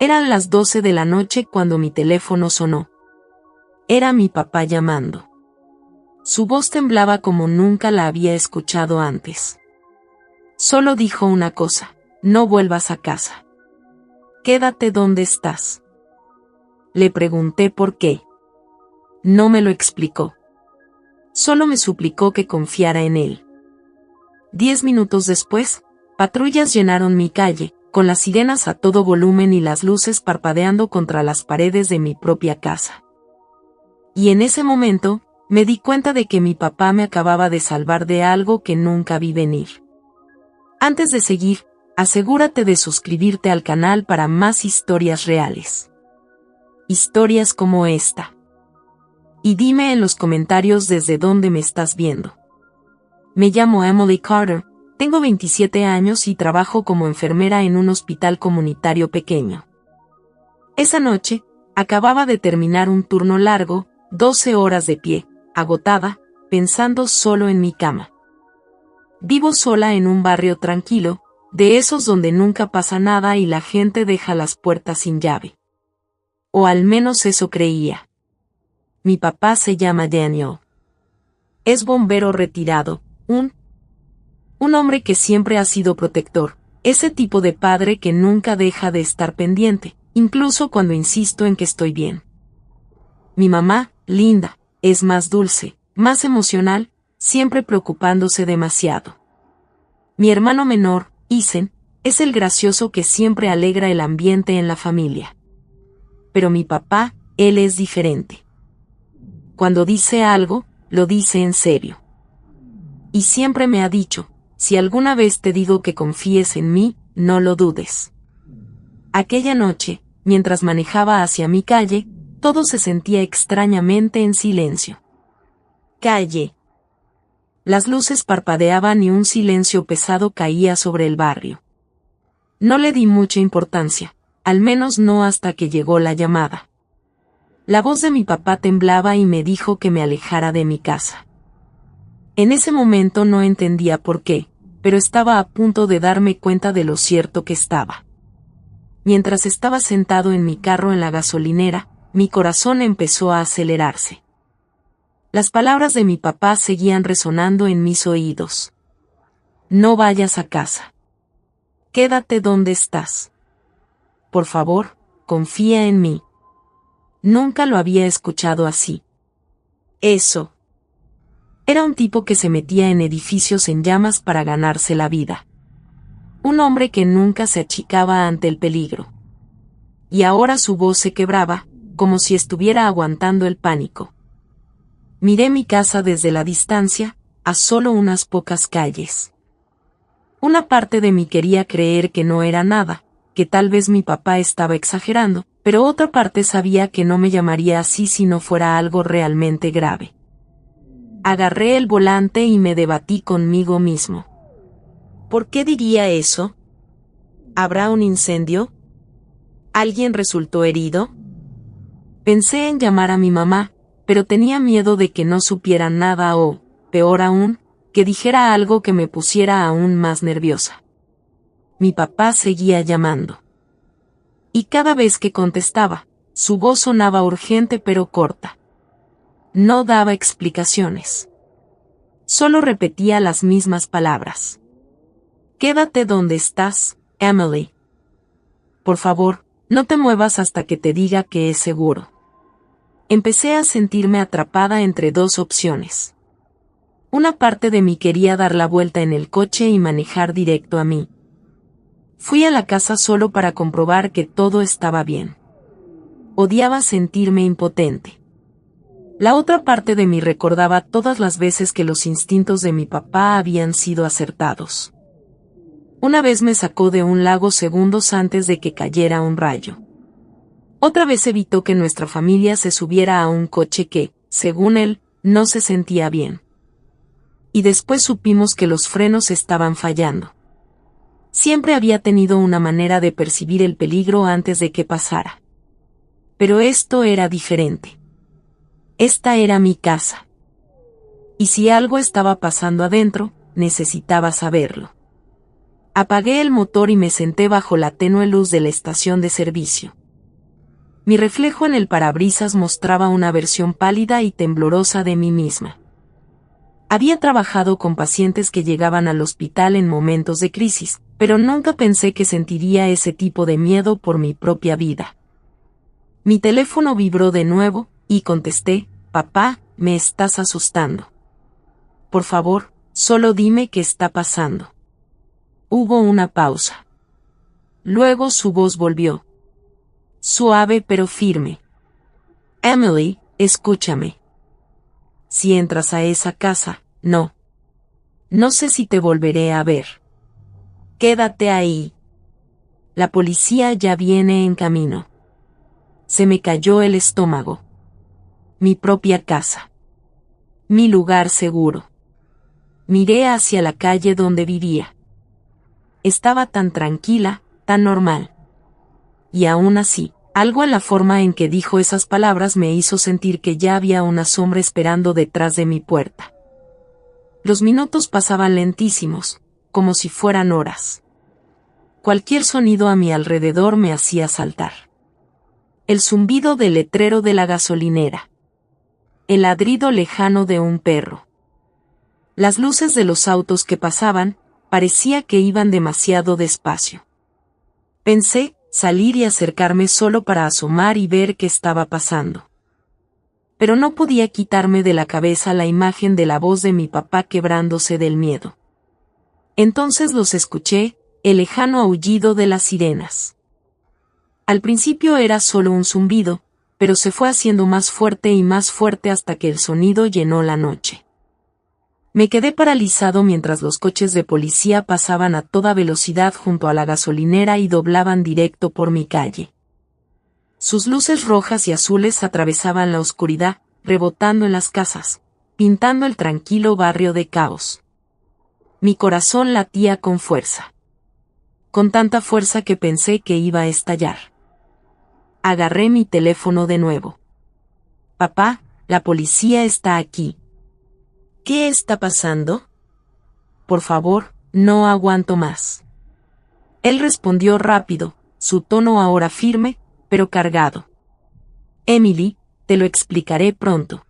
Eran las 12 de la noche cuando mi teléfono sonó. Era mi papá llamando. Su voz temblaba como nunca la había escuchado antes. Solo dijo una cosa: no vuelvas a casa. Quédate donde estás. Le pregunté por qué. No me lo explicó. Solo me suplicó que confiara en él. 10 minutos después, patrullas llenaron mi calle, con las sirenas a todo volumen y las luces parpadeando contra las paredes de mi propia casa. Y en ese momento, me di cuenta de que mi papá me acababa de salvar de algo que nunca vi venir. Antes de seguir, asegúrate de suscribirte al canal para más historias reales. Historias como esta. Y dime en los comentarios desde dónde me estás viendo. Me llamo Emily Carter, tengo 27 años y trabajo como enfermera en un hospital comunitario pequeño. Esa noche, acababa de terminar un turno largo, 12 horas de pie, agotada, pensando solo en mi cama. Vivo sola en un barrio tranquilo, de esos donde nunca pasa nada y la gente deja las puertas sin llave. O al menos eso creía. Mi papá se llama Daniel. Es bombero retirado, un hombre que siempre ha sido protector, ese tipo de padre que nunca deja de estar pendiente, incluso cuando insisto en que estoy bien. Mi mamá, Linda, es más dulce, más emocional, siempre preocupándose demasiado. Mi hermano menor, Ethan, es el gracioso que siempre alegra el ambiente en la familia. Pero mi papá, él es diferente. Cuando dice algo, lo dice en serio. Y siempre me ha dicho: si alguna vez te digo que confíes en mí, no lo dudes. Aquella noche, mientras manejaba hacia mi calle, todo se sentía extrañamente en silencio. Calle. Las luces parpadeaban y un silencio pesado caía sobre el barrio. No le di mucha importancia, al menos no hasta que llegó la llamada. La voz de mi papá temblaba y me dijo que me alejara de mi casa. En ese momento no entendía por qué, pero estaba a punto de darme cuenta de lo cierto que estaba. Mientras estaba sentado en mi carro en la gasolinera, mi corazón empezó a acelerarse. Las palabras de mi papá seguían resonando en mis oídos. No vayas a casa. Quédate donde estás. Por favor, confía en mí. Nunca lo había escuchado así. Eso. Era un tipo que se metía en edificios en llamas para ganarse la vida. Un hombre que nunca se achicaba ante el peligro. Y ahora su voz se quebraba, como si estuviera aguantando el pánico. Miré mi casa desde la distancia, a solo unas pocas calles. Una parte de mí quería creer que no era nada, que tal vez mi papá estaba exagerando, pero otra parte sabía que no me llamaría así si no fuera algo realmente grave. Agarré el volante y me debatí conmigo mismo. ¿Por qué diría eso? ¿Habrá un incendio? ¿Alguien resultó herido? Pensé en llamar a mi mamá, pero tenía miedo de que no supiera nada o, peor aún, que dijera algo que me pusiera aún más nerviosa. Mi papá seguía llamando. Y cada vez que contestaba, su voz sonaba urgente pero corta. No daba explicaciones. Solo repetía las mismas palabras. Quédate donde estás, Emily. Por favor, no te muevas hasta que te diga que es seguro. Empecé a sentirme atrapada entre dos opciones. Una parte de mí quería dar la vuelta en el coche y manejar directo a mí. Fui a la casa solo para comprobar que todo estaba bien. Odiaba sentirme impotente. La otra parte de mí recordaba todas las veces que los instintos de mi papá habían sido acertados. Una vez me sacó de un lago segundos antes de que cayera un rayo. Otra vez evitó que nuestra familia se subiera a un coche que, según él, no se sentía bien. Y después supimos que los frenos estaban fallando. Siempre había tenido una manera de percibir el peligro antes de que pasara. Pero esto era diferente. Esta era mi casa. Y si algo estaba pasando adentro, necesitaba saberlo. Apagué el motor y me senté bajo la tenue luz de la estación de servicio. Mi reflejo en el parabrisas mostraba una versión pálida y temblorosa de mí misma. Había trabajado con pacientes que llegaban al hospital en momentos de crisis, pero nunca pensé que sentiría ese tipo de miedo por mi propia vida. Mi teléfono vibró de nuevo, y contesté: «Papá, me estás asustando. Por favor, solo dime qué está pasando». Hubo una pausa. Luego su voz volvió. Suave pero firme. «Emily, escúchame. Si entras a esa casa, no sé si te volveré a ver. Quédate ahí. La policía ya viene en camino». Se me cayó el estómago. Mi propia casa. Mi lugar seguro. Miré hacia la calle donde vivía. Estaba tan tranquila, tan normal. Y aún así, algo en la forma en que dijo esas palabras me hizo sentir que ya había una sombra esperando detrás de mi puerta. Los minutos pasaban lentísimos, como si fueran horas. Cualquier sonido a mi alrededor me hacía saltar. El zumbido del letrero de la gasolinera. El ladrido lejano de un perro. Las luces de los autos que pasaban, parecía que iban demasiado despacio. Pensé salir y acercarme solo para asomar y ver qué estaba pasando. Pero no podía quitarme de la cabeza la imagen de la voz de mi papá quebrándose del miedo. Entonces los escuché, el lejano aullido de las sirenas. Al principio era solo un zumbido, pero se fue haciendo más fuerte y más fuerte hasta que el sonido llenó la noche. Me quedé paralizado mientras los coches de policía pasaban a toda velocidad junto a la gasolinera y doblaban directo por mi calle. Sus luces rojas y azules atravesaban la oscuridad, rebotando en las casas, pintando el tranquilo barrio de caos. Mi corazón latía con fuerza. Con tanta fuerza que pensé que iba a estallar. Agarré mi teléfono de nuevo. «Papá, la policía está aquí». «¿Qué está pasando? Por favor, no aguanto más». Él respondió rápido, su tono ahora firme, pero cargado. «Emily, te lo explicaré pronto.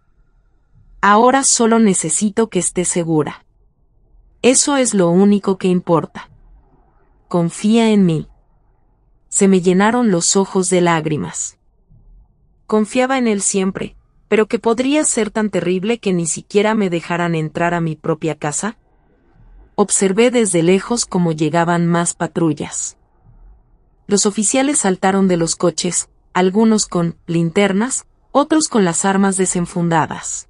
Ahora solo necesito que estés segura. Eso es lo único que importa. Confía en mí». Se me llenaron los ojos de lágrimas. Confiaba en él siempre, pero ¿qué podría ser tan terrible que ni siquiera me dejaran entrar a mi propia casa? Observé desde lejos cómo llegaban más patrullas. Los oficiales saltaron de los coches, algunos con linternas, otros con las armas desenfundadas.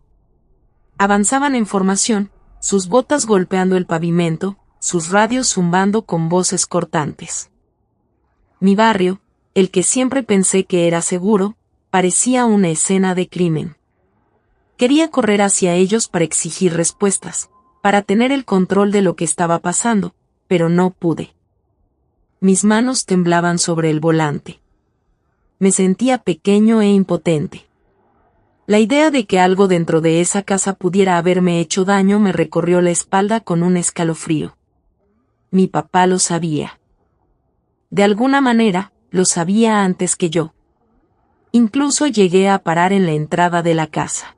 Avanzaban en formación, sus botas golpeando el pavimento, sus radios zumbando con voces cortantes. Mi barrio, el que siempre pensé que era seguro, parecía una escena de crimen. Quería correr hacia ellos para exigir respuestas, para tener el control de lo que estaba pasando, pero no pude. Mis manos temblaban sobre el volante. Me sentía pequeño e impotente. La idea de que algo dentro de esa casa pudiera haberme hecho daño me recorrió la espalda con un escalofrío. Mi papá lo sabía. De alguna manera, lo sabía antes que yo. Incluso llegué a parar en la entrada de la casa.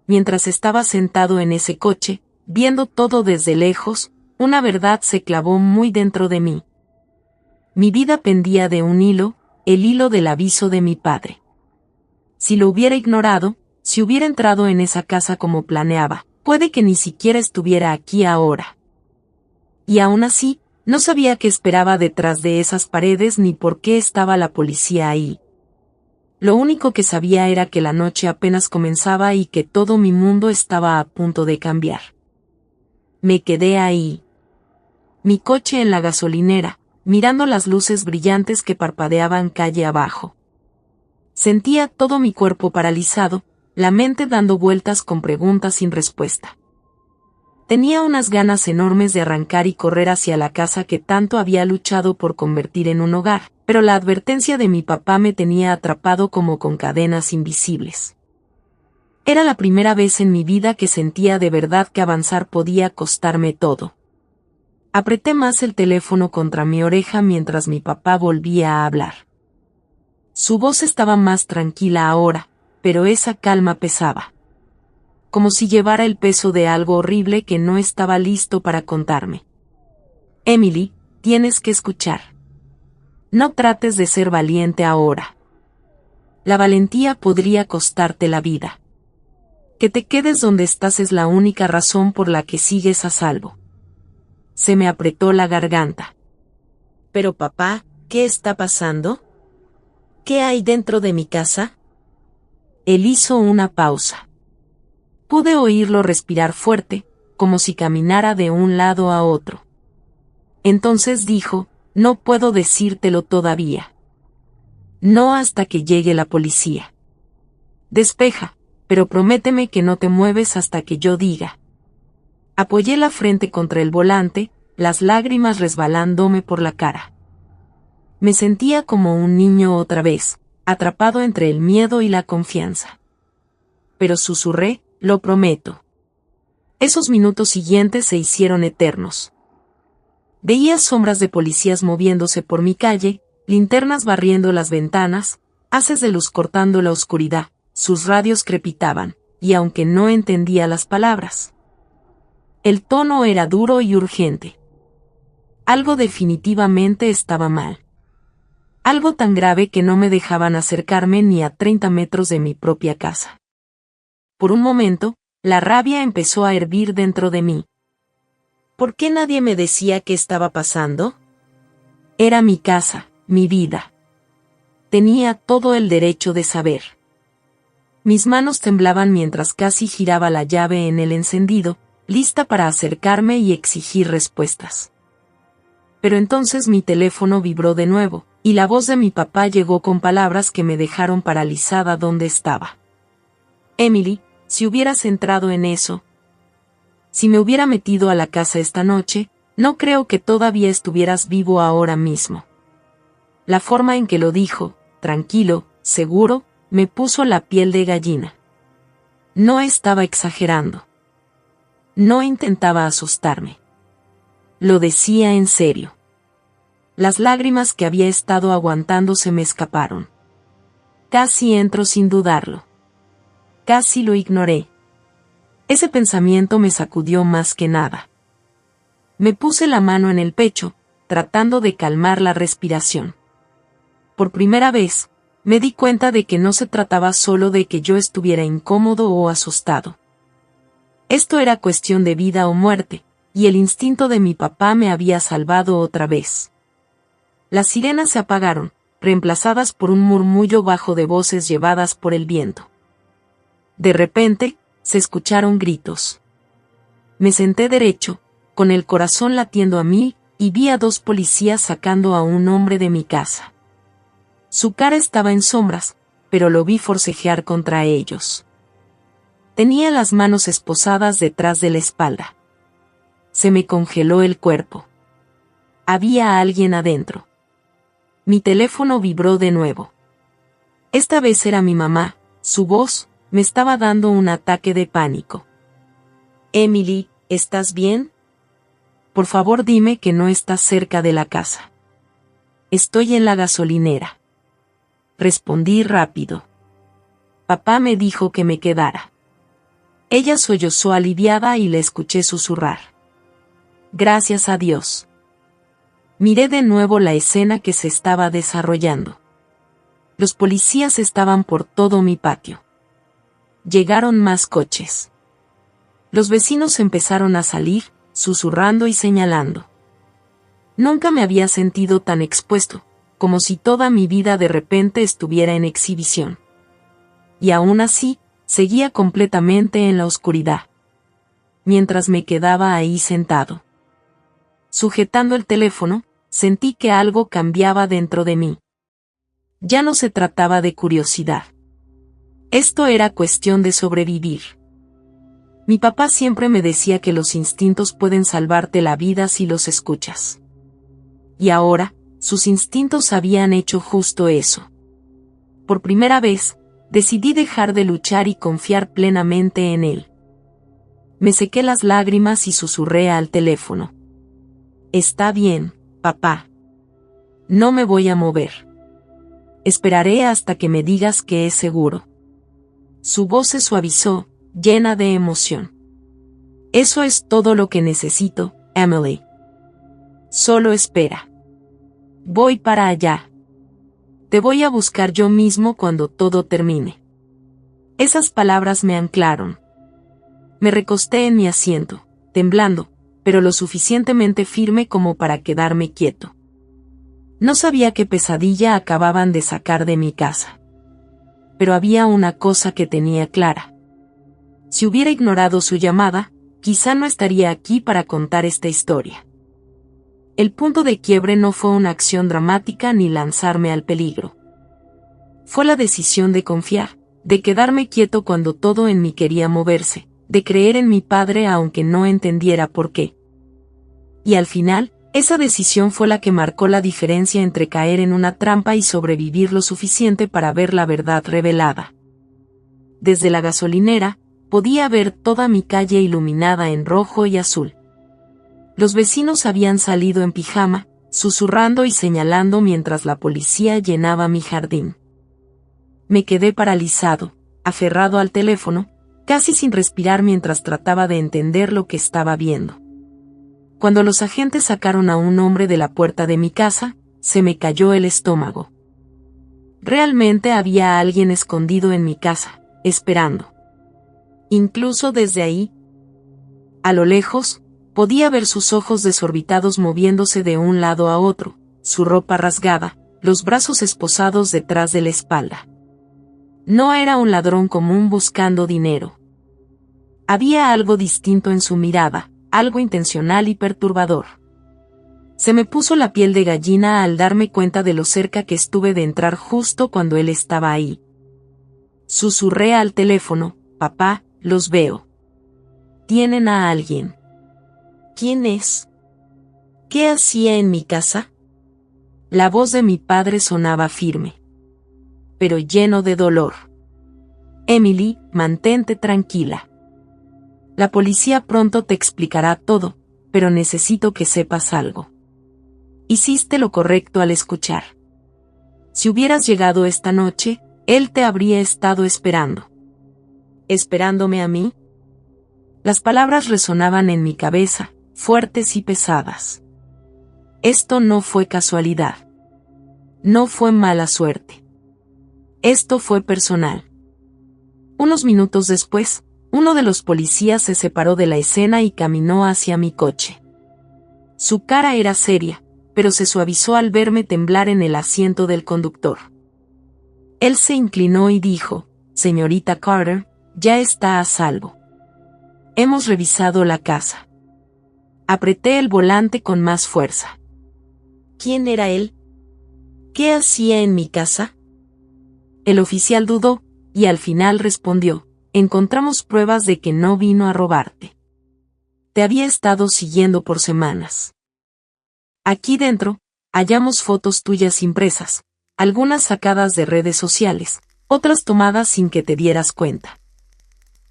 Mientras estaba sentado en ese coche, viendo todo desde lejos, una verdad se clavó muy dentro de mí. Mi vida pendía de un hilo, el hilo del aviso de mi padre. Si lo hubiera ignorado, si hubiera entrado en esa casa como planeaba, puede que ni siquiera estuviera aquí ahora. Y aún así, no sabía qué esperaba detrás de esas paredes ni por qué estaba la policía ahí. Lo único que sabía era que la noche apenas comenzaba y que todo mi mundo estaba a punto de cambiar. Me quedé ahí. Mi coche en la gasolinera, mirando las luces brillantes que parpadeaban calle abajo. Sentía todo mi cuerpo paralizado, la mente dando vueltas con preguntas sin respuesta. Tenía unas ganas enormes de arrancar y correr hacia la casa que tanto había luchado por convertir en un hogar, pero la advertencia de mi papá me tenía atrapado como con cadenas invisibles. Era la primera vez en mi vida que sentía de verdad que avanzar podía costarme todo. Apreté más el teléfono contra mi oreja mientras mi papá volvía a hablar. Su voz estaba más tranquila ahora, pero esa calma pesaba. Como si llevara el peso de algo horrible que no estaba listo para contarme. Emily, tienes que escuchar. No trates de ser valiente ahora. La valentía podría costarte la vida. Que te quedes donde estás es la única razón por la que sigues a salvo. Se me apretó la garganta. Pero papá, ¿qué está pasando? ¿Qué hay dentro de mi casa? Él hizo una pausa. Pude oírlo respirar fuerte, como si caminara de un lado a otro. Entonces dijo, no puedo decírtelo todavía. No hasta que llegue la policía. Despeja, pero prométeme que no te mueves hasta que yo diga. Apoyé la frente contra el volante, las lágrimas resbalándome por la cara. Me sentía como un niño otra vez, atrapado entre el miedo y la confianza. Pero susurré, lo prometo. Esos minutos siguientes se hicieron eternos. Veía sombras de policías moviéndose por mi calle, linternas barriendo las ventanas, haces de luz cortando la oscuridad, sus radios crepitaban, y aunque no entendía las palabras, el tono era duro y urgente. Algo definitivamente estaba mal. Algo tan grave que no me dejaban acercarme ni a 30 metros de mi propia casa. Por un momento, la rabia empezó a hervir dentro de mí. ¿Por qué nadie me decía qué estaba pasando? Era mi casa, mi vida. Tenía todo el derecho de saber. Mis manos temblaban mientras casi giraba la llave en el encendido, lista para acercarme y exigir respuestas. Pero entonces mi teléfono vibró de nuevo, y la voz de mi papá llegó con palabras que me dejaron paralizada donde estaba. Emily, si hubieras entrado en eso, si me hubiera metido a la casa esta noche, no creo que todavía estuvieras vivo ahora mismo. La forma en que lo dijo, tranquilo, seguro, me puso la piel de gallina. No estaba exagerando. No intentaba asustarme. Lo decía en serio. Las lágrimas que había estado aguantando se me escaparon. Casi entro sin dudarlo. Casi lo ignoré. Ese pensamiento me sacudió más que nada. Me puse la mano en el pecho, tratando de calmar la respiración. Por primera vez, me di cuenta de que no se trataba solo de que yo estuviera incómodo o asustado. Esto era cuestión de vida o muerte, y el instinto de mi papá me había salvado otra vez. Las sirenas se apagaron, reemplazadas por un murmullo bajo de voces llevadas por el viento. De repente, se escucharon gritos. Me senté derecho, con el corazón latiendo a mí, y vi a 2 policías sacando a un hombre de mi casa. Su cara estaba en sombras, pero lo vi forcejear contra ellos. Tenía las manos esposadas detrás de la espalda. Se me congeló el cuerpo. Había alguien adentro. Mi teléfono vibró de nuevo. Esta vez era mi mamá, su voz me estaba dando un ataque de pánico. Emily, ¿estás bien? Por favor dime que no estás cerca de la casa. Estoy en la gasolinera. Respondí rápido. Papá me dijo que me quedara. Ella sollozó aliviada y le escuché susurrar. Gracias a Dios. Miré de nuevo la escena que se estaba desarrollando. Los policías estaban por todo mi patio. Llegaron más coches. Los vecinos empezaron a salir, susurrando y señalando. Nunca me había sentido tan expuesto, como si toda mi vida de repente estuviera en exhibición. Y aún así, seguía completamente en la oscuridad. Mientras me quedaba ahí sentado. Sujetando el teléfono, sentí que algo cambiaba dentro de mí. Ya no se trataba de curiosidad. Esto era cuestión de sobrevivir. Mi papá siempre me decía que los instintos pueden salvarte la vida si los escuchas. Y ahora, sus instintos habían hecho justo eso. Por primera vez, decidí dejar de luchar y confiar plenamente en él. Me sequé las lágrimas y susurré al teléfono. Está bien, papá. No me voy a mover. Esperaré hasta que me digas que es seguro. Su voz se suavizó, llena de emoción. Eso es todo lo que necesito, Emily. Solo espera. Voy para allá. Te voy a buscar yo mismo cuando todo termine. Esas palabras me anclaron. Me recosté en mi asiento, temblando, pero lo suficientemente firme como para quedarme quieto. No sabía qué pesadilla acababan de sacar de mi casa. Pero había una cosa que tenía clara. Si hubiera ignorado su llamada, quizá no estaría aquí para contar esta historia. El punto de quiebre no fue una acción dramática ni lanzarme al peligro. Fue la decisión de confiar, de quedarme quieto cuando todo en mí quería moverse, de creer en mi padre aunque no entendiera por qué. Y al final, esa decisión fue la que marcó la diferencia entre caer en una trampa y sobrevivir lo suficiente para ver la verdad revelada. Desde la gasolinera, podía ver toda mi calle iluminada en rojo y azul. Los vecinos habían salido en pijama, susurrando y señalando mientras la policía llenaba mi jardín. Me quedé paralizado, aferrado al teléfono, casi sin respirar mientras trataba de entender lo que estaba viendo. Cuando los agentes sacaron a un hombre de la puerta de mi casa, se me cayó el estómago. Realmente había alguien escondido en mi casa, esperando. Incluso desde ahí, a lo lejos, podía ver sus ojos desorbitados moviéndose de un lado a otro, su ropa rasgada, los brazos esposados detrás de la espalda. No era un ladrón común buscando dinero. Había algo distinto en su mirada, algo intencional y perturbador. Se me puso la piel de gallina al darme cuenta de lo cerca que estuve de entrar justo cuando él estaba ahí. Susurré al teléfono, papá, los veo. Tienen a alguien. ¿Quién es? ¿Qué hacía en mi casa? La voz de mi padre sonaba firme, pero lleno de dolor. Emily, mantente tranquila. La policía pronto te explicará todo, pero necesito que sepas algo. Hiciste lo correcto al escuchar. Si hubieras llegado esta noche, él te habría estado esperando. ¿Esperándome a mí? Las palabras resonaban en mi cabeza, fuertes y pesadas. Esto no fue casualidad. No fue mala suerte. Esto fue personal. Unos minutos después, uno de los policías se separó de la escena y caminó hacia mi coche. Su cara era seria, pero se suavizó al verme temblar en el asiento del conductor. Él se inclinó y dijo, «Señorita Carter, ya está a salvo. Hemos revisado la casa». Apreté el volante con más fuerza. ¿Quién era él? ¿Qué hacía en mi casa? El oficial dudó, y al final respondió, encontramos pruebas de que no vino a robarte. Te había estado siguiendo por semanas. Aquí dentro, hallamos fotos tuyas impresas, algunas sacadas de redes sociales, otras tomadas sin que te dieras cuenta.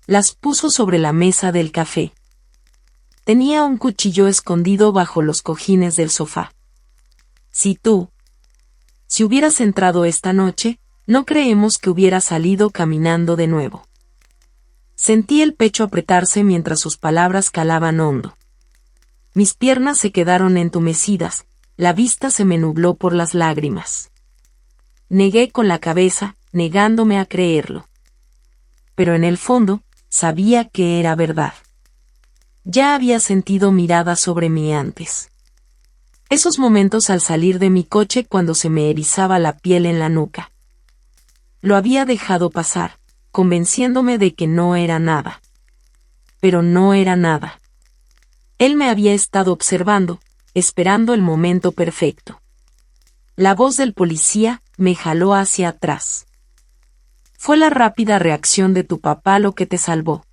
Las puso sobre la mesa del café. Tenía un cuchillo escondido bajo los cojines del sofá. Si hubieras entrado esta noche, no creemos que hubieras salido caminando de nuevo. Sentí el pecho apretarse mientras sus palabras calaban hondo. Mis piernas se quedaron entumecidas, la vista se me nubló por las lágrimas. Negué con la cabeza, negándome a creerlo. Pero en el fondo, sabía que era verdad. Ya había sentido miradas sobre mí antes. Esos momentos al salir de mi coche cuando se me erizaba la piel en la nuca. Lo había dejado pasar, convenciéndome de que no era nada. Pero no era nada. Él me había estado observando, esperando el momento perfecto. La voz del policía me jaló hacia atrás. Fue la rápida reacción de tu papá lo que te salvó.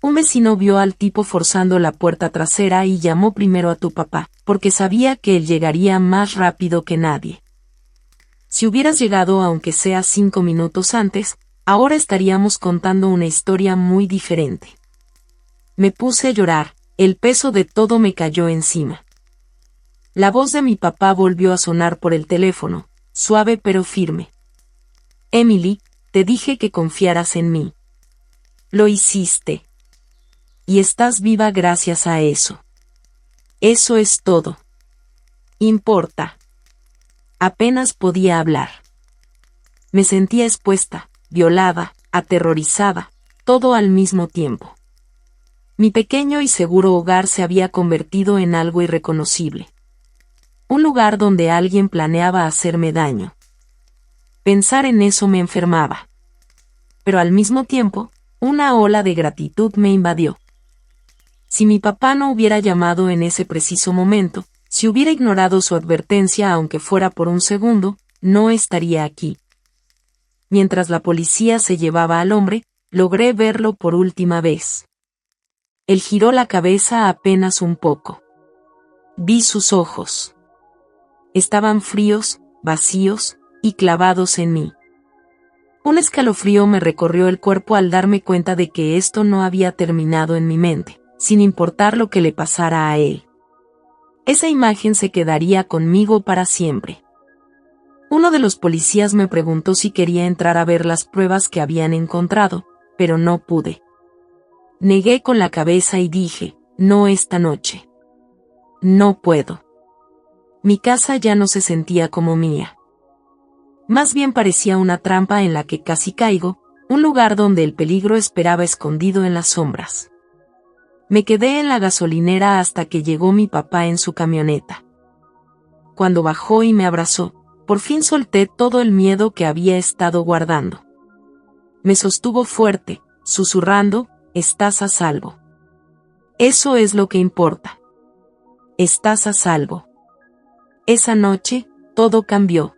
Un vecino vio al tipo forzando la puerta trasera y llamó primero a tu papá, porque sabía que él llegaría más rápido que nadie. Si hubieras llegado aunque sea 5 minutos antes, ahora estaríamos contando una historia muy diferente. Me puse a llorar, el peso de todo me cayó encima. La voz de mi papá volvió a sonar por el teléfono, suave pero firme. Emily, te dije que confiaras en mí. Lo hiciste. Y estás viva gracias a eso. Eso es todo. Importa. Apenas podía hablar. Me sentía expuesta, violada, aterrorizada, todo al mismo tiempo. Mi pequeño y seguro hogar se había convertido en algo irreconocible. Un lugar donde alguien planeaba hacerme daño. Pensar en eso me enfermaba. Pero al mismo tiempo, una ola de gratitud me invadió. Si mi papá no hubiera llamado en ese preciso momento, si hubiera ignorado su advertencia aunque fuera por un segundo, no estaría aquí. Mientras la policía se llevaba al hombre, logré verlo por última vez. Él giró la cabeza apenas un poco. Vi sus ojos. Estaban fríos, vacíos, y clavados en mí. Un escalofrío me recorrió el cuerpo al darme cuenta de que esto no había terminado en mi mente, sin importar lo que le pasara a él. Esa imagen se quedaría conmigo para siempre. Uno de los policías me preguntó si quería entrar a ver las pruebas que habían encontrado, pero no pude. Negué con la cabeza y dije, no esta noche. No puedo. Mi casa ya no se sentía como mía. Más bien parecía una trampa en la que casi caigo, un lugar donde el peligro esperaba escondido en las sombras. Me quedé en la gasolinera hasta que llegó mi papá en su camioneta. Cuando bajó y me abrazó, por fin solté todo el miedo que había estado guardando. Me sostuvo fuerte, susurrando, estás a salvo. Eso es lo que importa. Estás a salvo. Esa noche, todo cambió.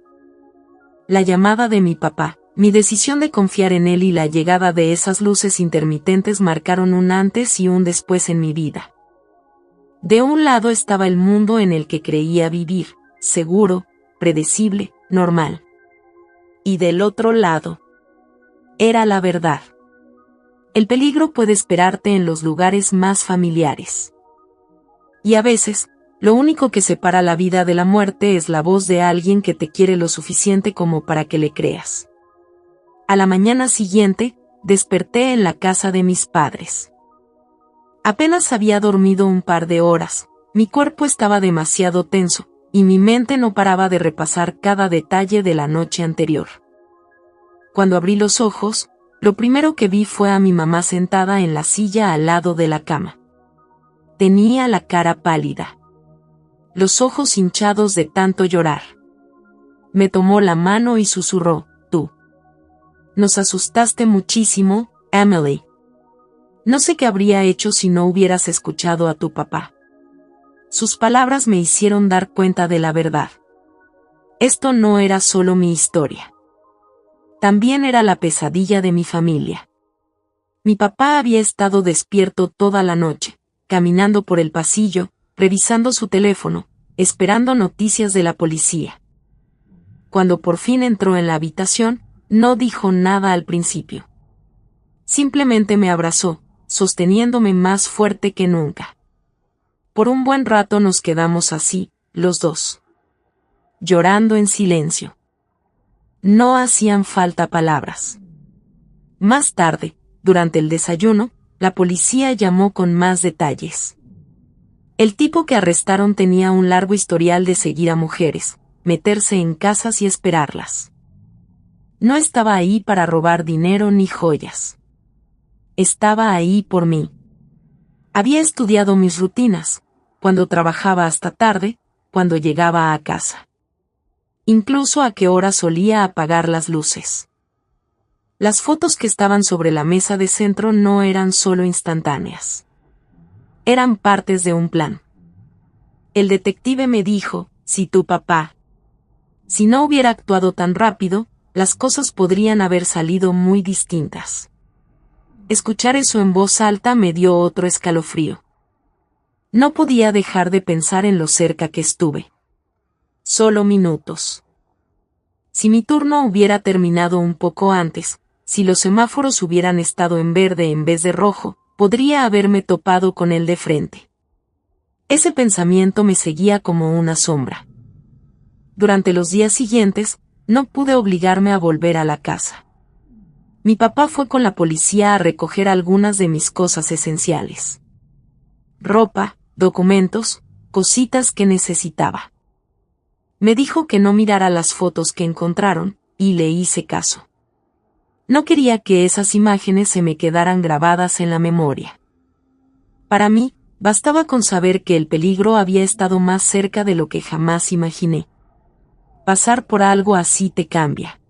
La llamada de mi papá, mi decisión de confiar en él y la llegada de esas luces intermitentes marcaron un antes y un después en mi vida. De un lado estaba el mundo en el que creía vivir, seguro, predecible, normal. Y del otro lado, era la verdad. El peligro puede esperarte en los lugares más familiares. Y a veces, lo único que separa la vida de la muerte es la voz de alguien que te quiere lo suficiente como para que le creas. A la mañana siguiente, desperté en la casa de mis padres. Apenas había dormido un par de horas, mi cuerpo estaba demasiado tenso, y mi mente no paraba de repasar cada detalle de la noche anterior. Cuando abrí los ojos, lo primero que vi fue a mi mamá sentada en la silla al lado de la cama. Tenía la cara pálida. Los ojos hinchados de tanto llorar. Me tomó la mano y susurró, tú. Nos asustaste muchísimo, Emily. No sé qué habría hecho si no hubieras escuchado a tu papá. Sus palabras me hicieron dar cuenta de la verdad. Esto no era solo mi historia. También era la pesadilla de mi familia. Mi papá había estado despierto toda la noche, caminando por el pasillo, revisando su teléfono, esperando noticias de la policía. Cuando por fin entró en la habitación, no dijo nada al principio. Simplemente me abrazó, sosteniéndome más fuerte que nunca. Por un buen rato nos quedamos así, los dos. Llorando en silencio. No hacían falta palabras. Más tarde, durante el desayuno, la policía llamó con más detalles. El tipo que arrestaron tenía un largo historial de seguir a mujeres, meterse en casas y esperarlas. No estaba ahí para robar dinero ni joyas. Estaba ahí por mí. Había estudiado mis rutinas, cuando trabajaba hasta tarde, cuando llegaba a casa. Incluso a qué hora solía apagar las luces. Las fotos que estaban sobre la mesa de centro no eran solo instantáneas. Eran partes de un plan. El detective me dijo, si tu papá, si no hubiera actuado tan rápido, las cosas podrían haber salido muy distintas. Escuchar eso en voz alta me dio otro escalofrío. No podía dejar de pensar en lo cerca que estuve. Solo minutos. Si mi turno hubiera terminado un poco antes, si los semáforos hubieran estado en verde en vez de rojo, podría haberme topado con él de frente. Ese pensamiento me seguía como una sombra. Durante los días siguientes, no pude obligarme a volver a la casa. Mi papá fue con la policía a recoger algunas de mis cosas esenciales. Ropa, documentos, cositas que necesitaba. Me dijo que no mirara las fotos que encontraron, y le hice caso. No quería que esas imágenes se me quedaran grabadas en la memoria. Para mí, bastaba con saber que el peligro había estado más cerca de lo que jamás imaginé. Pasar por algo así te cambia.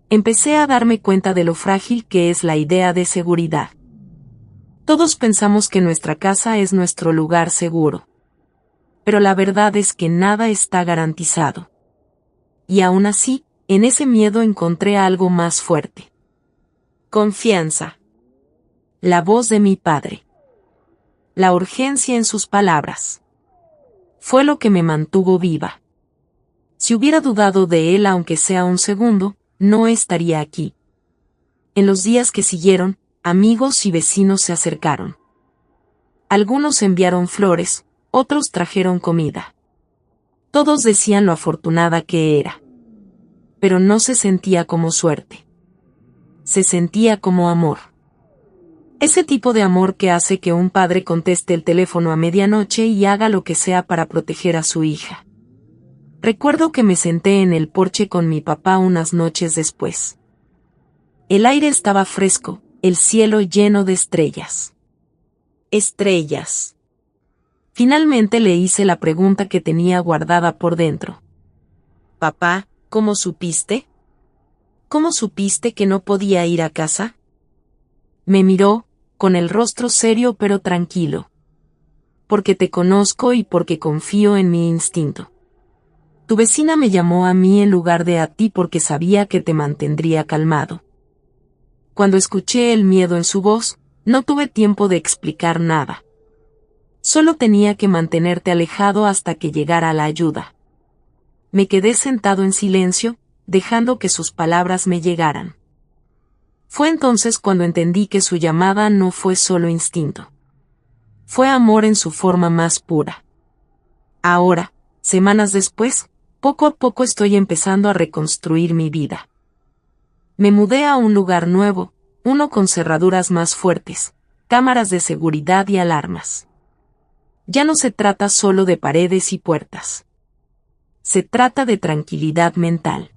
Empecé a darme cuenta de lo frágil que es la idea de seguridad. Todos pensamos que nuestra casa es nuestro lugar seguro. Pero la verdad es que nada está garantizado. Y aún así, en ese miedo encontré algo más fuerte. Confianza. La voz de mi padre. La urgencia en sus palabras. Fue lo que me mantuvo viva. Si hubiera dudado de él aunque sea un segundo, no estaría aquí. En los días que siguieron, amigos y vecinos se acercaron. Algunos enviaron flores, otros trajeron comida. Todos decían lo afortunada que era. Pero no se sentía como suerte. Se sentía como amor. Ese tipo de amor que hace que un padre conteste el teléfono a medianoche y haga lo que sea para proteger a su hija. Recuerdo que me senté en el porche con mi papá unas noches después. El aire estaba fresco, el cielo lleno de estrellas. Estrellas. Finalmente le hice la pregunta que tenía guardada por dentro. Papá, ¿cómo supiste? ¿Cómo supiste que no podía ir a casa? Me miró, con el rostro serio pero tranquilo. Porque te conozco y porque confío en mi instinto. Tu vecina me llamó a mí en lugar de a ti porque sabía que te mantendría calmado. Cuando escuché el miedo en su voz, no tuve tiempo de explicar nada. Solo tenía que mantenerte alejado hasta que llegara la ayuda. Me quedé sentado en silencio, dejando que sus palabras me llegaran. Fue entonces cuando entendí que su llamada no fue solo instinto. Fue amor en su forma más pura. Ahora, semanas después, poco a poco estoy empezando a reconstruir mi vida. Me mudé a un lugar nuevo, uno con cerraduras más fuertes, cámaras de seguridad y alarmas. Ya no se trata solo de paredes y puertas. Se trata de tranquilidad mental.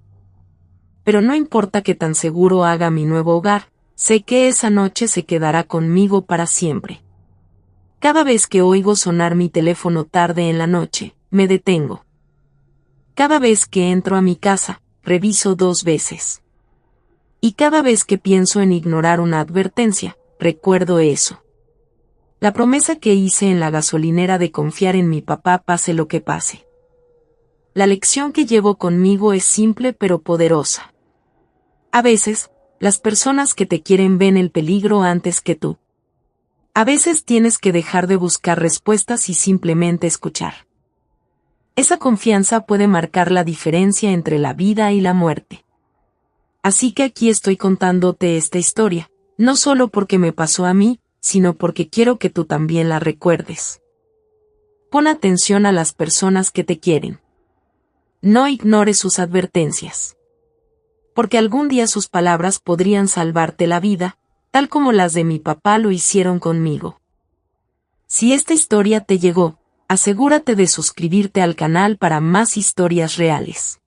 Pero no importa qué tan seguro haga mi nuevo hogar, sé que esa noche se quedará conmigo para siempre. Cada vez que oigo sonar mi teléfono tarde en la noche, me detengo. Cada vez que entro a mi casa, reviso 2 veces. Y cada vez que pienso en ignorar una advertencia, recuerdo eso. La promesa que hice en la gasolinera de confiar en mi papá pase lo que pase. La lección que llevo conmigo es simple pero poderosa. A veces, las personas que te quieren ven el peligro antes que tú. A veces tienes que dejar de buscar respuestas y simplemente escuchar. Esa confianza puede marcar la diferencia entre la vida y la muerte. Así que aquí estoy contándote esta historia, no solo porque me pasó a mí, sino porque quiero que tú también la recuerdes. Pon atención a las personas que te quieren. No ignores sus advertencias. Porque algún día sus palabras podrían salvarte la vida, tal como las de mi papá lo hicieron conmigo. Si esta historia te llegó, asegúrate de suscribirte al canal para más historias reales.